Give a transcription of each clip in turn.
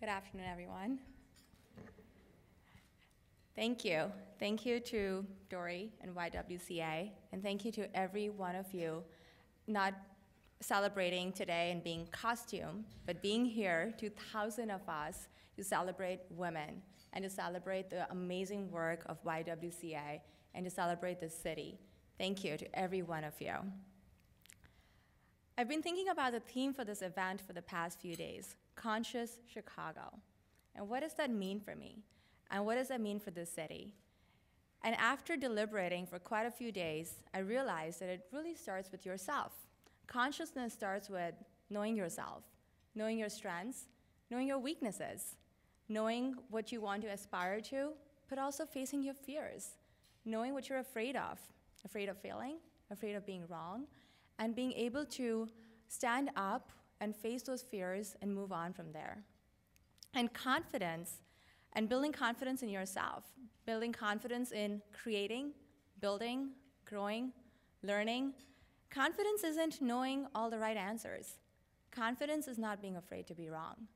Good afternoon, everyone. Thank you. Thank you to Dory and YWCA, and thank you to every one of you not celebrating today and being costume, but being here, 2,000 of us, to celebrate women and to celebrate the amazing work of YWCA and to celebrate the city. Thank you to every one of you. I've been thinking about the theme for this event for the past few days, Conscious Chicago. And what does that mean for me? And what does that mean for this city? And after deliberating for quite a few days, I realized that it really starts with yourself. Consciousness starts with knowing yourself, knowing your strengths, knowing your weaknesses, knowing what you want to aspire to, but also facing your fears, knowing what you're afraid of failing, afraid of being wrong, and being able to stand up and face those fears and move on from there. And confidence, and building confidence in yourself, building confidence in creating, building, growing, learning. Confidence isn't knowing all the right answers. Confidence is not being afraid to be wrong.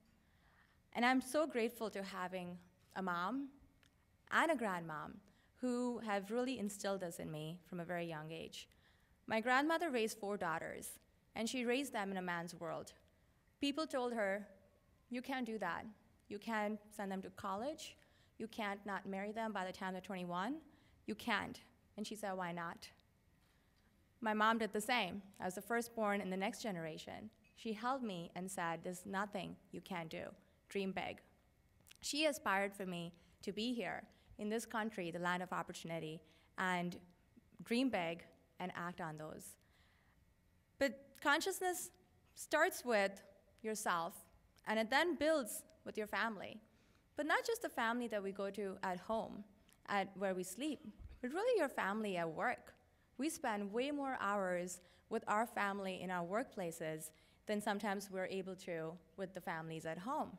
And I'm so grateful to having a mom and a grandmom who have really instilled this in me from a very young age. My grandmother raised 4 daughters, and she raised them in a man's world. People told her, you can't do that. You can't send them to college. You can't not marry them by the time they're 21. You can't. And she said, why not? My mom did the same. I was the firstborn in the next generation. She held me and said, there's nothing you can't do. Dream big. She aspired for me to be here in this country, the land of opportunity, and dream big and act on those. But consciousness starts with yourself, and it then builds with your family. But not just the family that we go to at home, at where we sleep, but really your family at work. We spend way more hours with our family in our workplaces than sometimes we're able to with the families at home.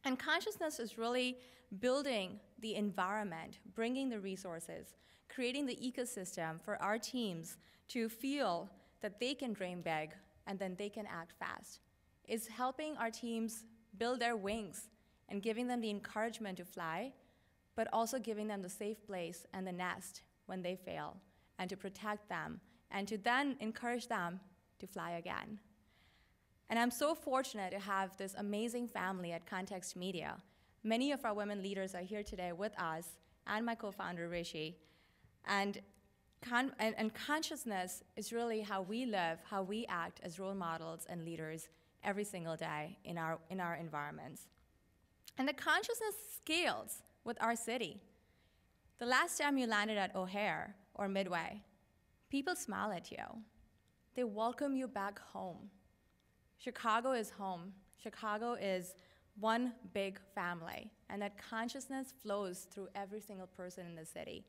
And consciousness is really building the environment, bringing the resources, creating the ecosystem for our teams to feel that they can dream big and then they can act fast. It's helping our teams build their wings and giving them the encouragement to fly, but also giving them the safe place and the nest when they fail, and to protect them, and to then encourage them to fly again. And I'm so fortunate to have this amazing family at ContextMedia. Many of our women leaders are here today with us, and my co-founder, Rishi. And consciousness is really how we live, how we act as role models and leaders every single day in our environments. And the consciousness scales with our city. The last time you landed at O'Hare or Midway, people smile at you. They welcome you back home. Chicago is home. Chicago is one big family, and that consciousness flows through every single person in the city.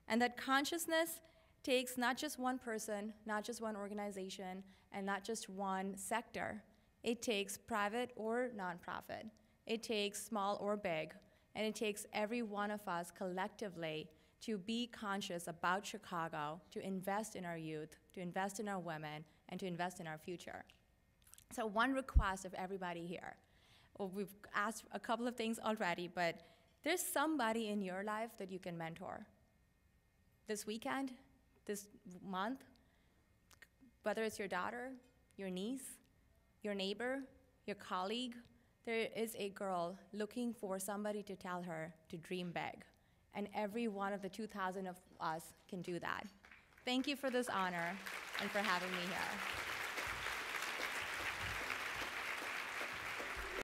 And that consciousness takes not just one person, not just one organization, and not just one sector. It takes private or nonprofit. It takes small or big, and it takes every one of us collectively to be conscious about Chicago, to invest in our youth, to invest in our women, and to invest in our future. So one request of everybody here. Well, we've asked a couple of things already, but there's somebody in your life that you can mentor. This weekend, this month, whether it's your daughter, your niece, your neighbor, your colleague, there is a girl looking for somebody to tell her to dream big. And every one of the 2,000 of us can do that. Thank you for this honor and for having me here.